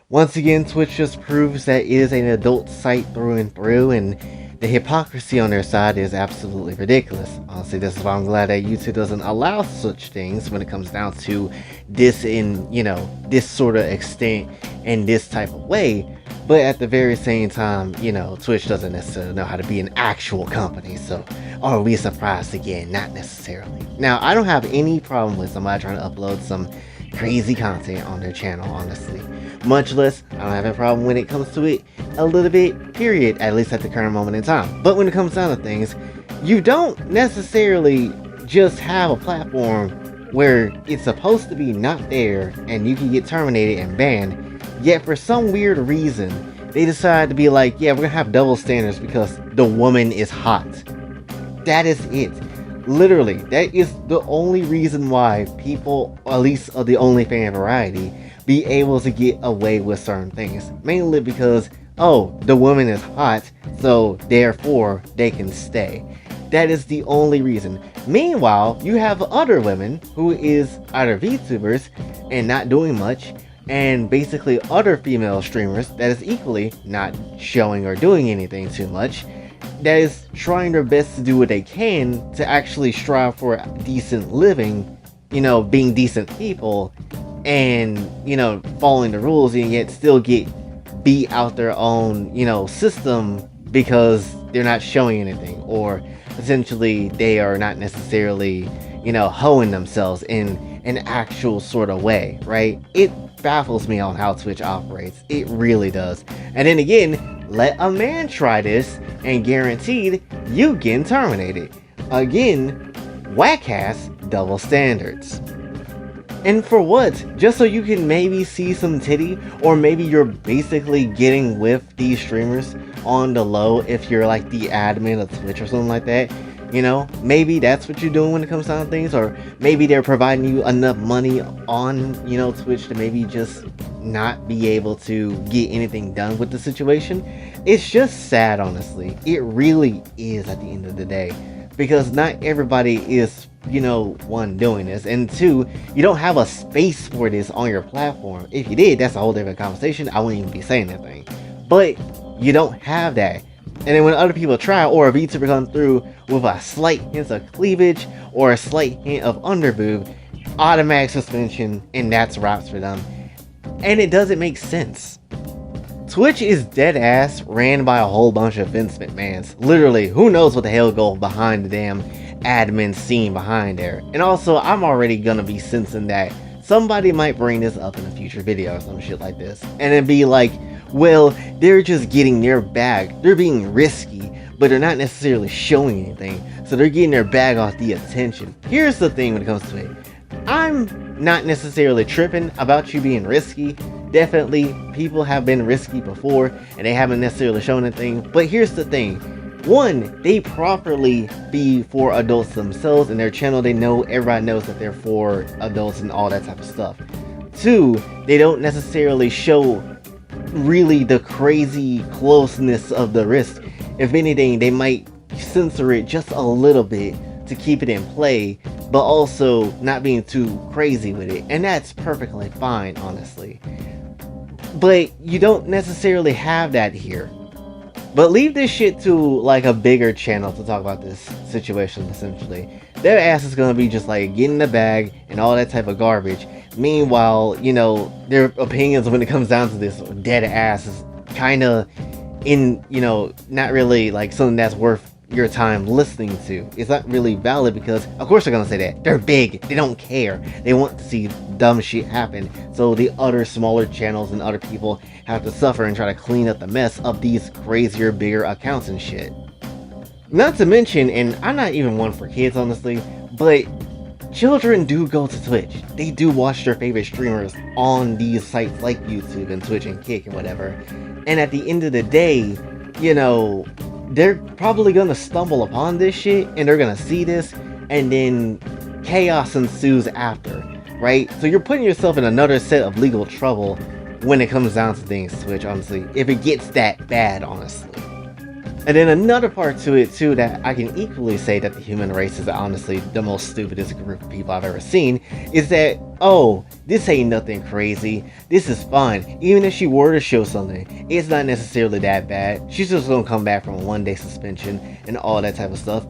Once again, Twitch just proves that it is an adult site through and through, and the hypocrisy on their side is absolutely ridiculous. Honestly, this is why I'm glad that YouTube doesn't allow such things when it comes down to this in, this sort of extent and this type of way. But at the very same time, Twitch doesn't necessarily know how to be an actual company, so are we surprised again? Not necessarily. Now, I don't have any problem with somebody trying to upload some crazy content on their channel, honestly. Much less, I don't have a problem when it comes to it a little bit, period, at least at the current moment in time. But when it comes down to things, you don't necessarily just have a platform where it's supposed to be not there and you can get terminated and banned, yet for some weird reason, they decide to be like, yeah, we're gonna have double standards because the woman is hot. That is it. Literally, that is the only reason why people, at least of the OnlyFans variety, be able to get away with certain things. Mainly because, oh, the woman is hot, so therefore they can stay. That is the only reason. Meanwhile, you have other women who is either VTubers and not doing much, and basically other female streamers that is equally not showing or doing anything too much, that is trying their best to do what they can to actually strive for a decent living, being decent people, and, following the rules, and yet still get beat out their own, system because they're not showing anything, or essentially they are not necessarily, hoeing themselves in an actual sort of way, right? It baffles me on how Twitch operates. It really does. And then again, let a man try this and guaranteed you getting terminated. Again, whack-ass double standards. And for what? Just so you can maybe see some titty? Or maybe you're basically getting with these streamers on the low if you're like the admin of Twitch or something like that. Maybe that's what you're doing when it comes down to things. Or maybe they're providing you enough money on, Twitch to maybe just not be able to get anything done with the situation. It's just sad, honestly. It really is at the end of the day. Because not everybody is, one, doing this, and two, you don't have a space for this on your platform. If you did, that's a whole different conversation. I wouldn't even be saying anything. But you don't have that. And then when other people try, or a VTuber comes through with a slight hint of cleavage or a slight hint of underboob, automatic suspension, and that's wraps for them. And it doesn't make sense. Twitch is dead ass ran by a whole bunch of Vince McMahons. Literally, who knows what the hell goes behind the damn admin scene behind there. And also, I'm already gonna be sensing that somebody might bring this up in a future video or some shit like this. And then be like, well, they're just getting their bag. They're being risky, but they're not necessarily showing anything. So they're getting their bag off the attention. Here's the thing when it comes to it. I'm not necessarily tripping about you being risky. Definitely, people have been risky before, and they haven't necessarily shown anything. But here's the thing. One, they properly be for adults themselves, and their channel, everybody knows that they're for adults and all that type of stuff. Two, they don't necessarily show really the crazy closeness of the risk. If anything, they might censor it just a little bit to keep it in play, but also not being too crazy with it. And that's perfectly fine, honestly. But you don't necessarily have that here. But leave this shit to like a bigger channel to talk about this situation, essentially. Their ass is gonna be just like getting the bag and all that type of garbage. Meanwhile, their opinions when it comes down to this dead ass is kinda not really like something that's worth your time listening to. It's not really valid because of course they're gonna say that. They're big, they don't care. They want to see dumb shit happen. So the other smaller channels and other people have to suffer and try to clean up the mess of these crazier, bigger accounts and shit. Not to mention, and I'm not even one for kids honestly, but children do go to Twitch. They do watch their favorite streamers on these sites like YouTube and Twitch and Kick and whatever. And at the end of the day, they're probably gonna stumble upon this shit and they're gonna see this, and then chaos ensues after, right? So you're putting yourself in another set of legal trouble when it comes down to things, Twitch, honestly, if it gets that bad, honestly. And then another part to it too that I can equally say that the human race is honestly the most stupidest group of people I've ever seen is that oh, this ain't nothing crazy. This is fine. Even if she were to show something, it's not necessarily that bad. She's just gonna come back from a 1-day suspension and all that type of stuff.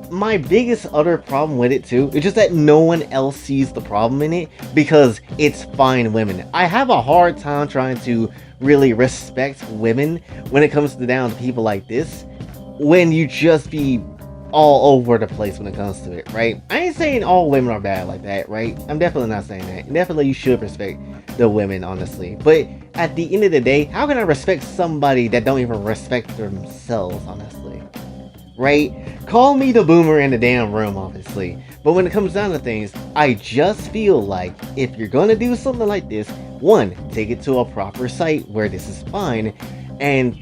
My biggest other problem with it too is just that no one else sees the problem in it because it's fine women. I have a hard time trying to really respect women when it comes to down to people like this when you just be all over the place when it comes to it, right? I ain't saying all women are bad like that, right? I'm definitely not saying that. Definitely you should respect the women, honestly. But at the end of the day, how can I respect somebody that don't even respect themselves, honestly? Right? Call me the boomer in the damn room, obviously. But when it comes down to things, I just feel like if you're gonna do something like this, one, take it to a proper site where this is fine, and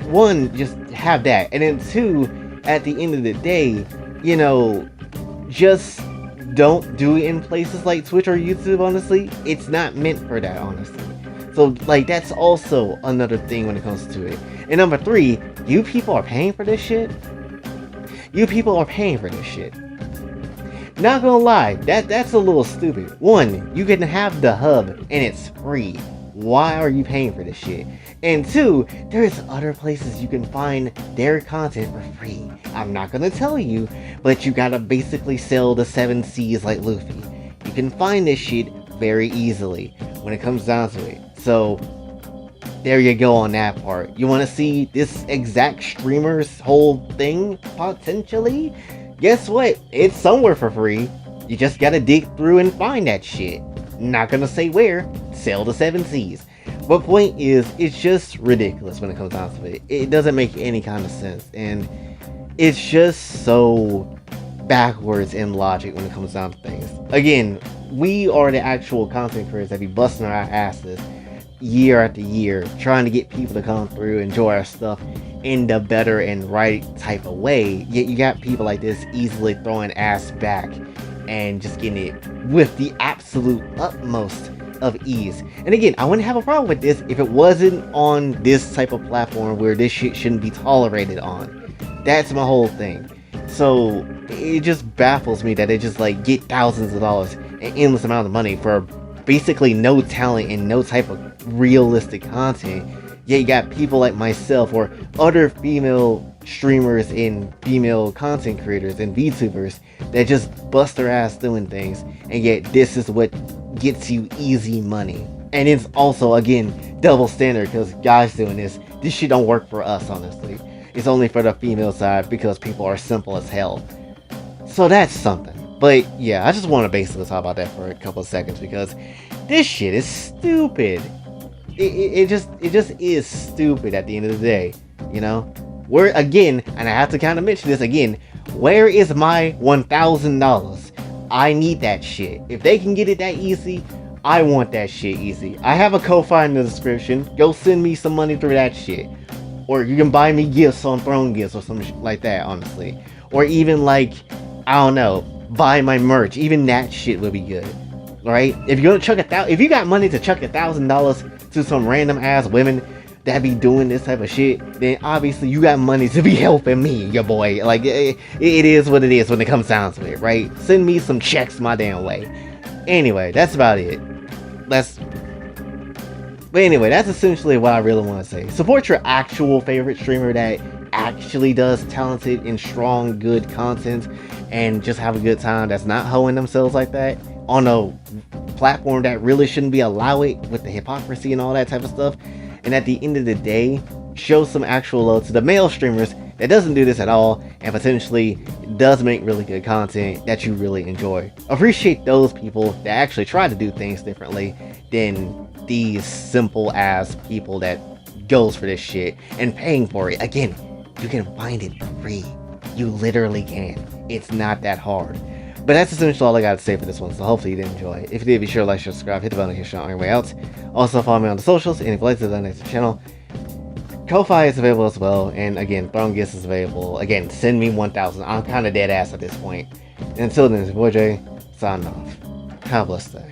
one, just have that, and then two, at the end of the day, just don't do it in places like Twitch or YouTube. Honestly, it's not meant for that, honestly. So like that's also another thing when it comes to it. And number three, you people are paying for this shit. You people are paying for this shit. Not gonna lie, that's a little stupid. One, you can have the hub and it's free. Why are you paying for this shit? And two, there's other places you can find their content for free. I'm not gonna tell you, but you gotta basically sell the 7 C's like Luffy. You can find this shit very easily when it comes down to it. So, there you go on that part. You wanna see this exact streamer's whole thing, potentially? Guess what? It's somewhere for free. You just gotta dig through and find that shit. Not gonna say where. Sell the 7 C's. But point is, it's just ridiculous when it comes down to it. It doesn't make any kind of sense. And it's just so backwards in logic when it comes down to things. Again, we are the actual content creators that be busting our asses year after year, trying to get people to come through, enjoy our stuff in the better and right type of way. Yet you got people like this easily throwing ass back and just getting it with the absolute utmost of ease. And again, I wouldn't have a problem with this if it wasn't on this type of platform where this shit shouldn't be tolerated on. That's my whole thing. So it just baffles me that they just like get thousands of dollars and endless amount of money for basically no talent and no type of realistic content. Yeah, you got people like myself or other female streamers and female content creators and VTubers that just bust their ass doing things, and yet this is what gets you easy money. And it's also, again, double standard because guys doing this shit don't work for us, honestly. It's only for the female side because people are simple as hell. So that's something. But yeah, I just want to basically talk about that for a couple of seconds because this shit is stupid. It just is stupid at the end of the day, Where, again, and I have to kind of mention this again, where is my $1,000? I need that shit. If they can get it that easy, I want that shit easy. I have a Kofi in the description. Go send me some money through that shit. Or you can buy me gifts on Throne Gifts or some shit like that, honestly. Or even like, I don't know, buy my merch. Even that shit would be good. Right? If you're gonna if you got money to chuck $1,000 to some random ass women that be doing this type of shit, then obviously you got money to be helping me, your boy. Like, it is what it is when it comes down to it, right? Send me some checks my damn way. Anyway, that's about it. But anyway, that's essentially what I really want to say. Support your actual favorite streamer that actually does talented and strong, good content, and just have a good time that's not hoeing themselves like that on a platform that really shouldn't be allowed with the hypocrisy and all that type of stuff. And at the end of the day, show some actual love to the male streamers that doesn't do this at all and potentially does make really good content that you really enjoy. Appreciate those people that actually try to do things differently than these simple ass people that goes for this shit and paying for it. Again, you can find it free. You literally can. It's not that hard. But that's essentially all I got to say for this one, so hopefully you did enjoy. If you did, be sure to like, share, subscribe, hit the bell notification on your way out. Also follow me on the socials, and if you'd like to donate to the channel, Kofi is available as well, and again, Throne Gifts is available. Again, send me 1,000. I'm kind of dead ass at this point. And until then, it's your boy Jay, signing off. Have a blessed day.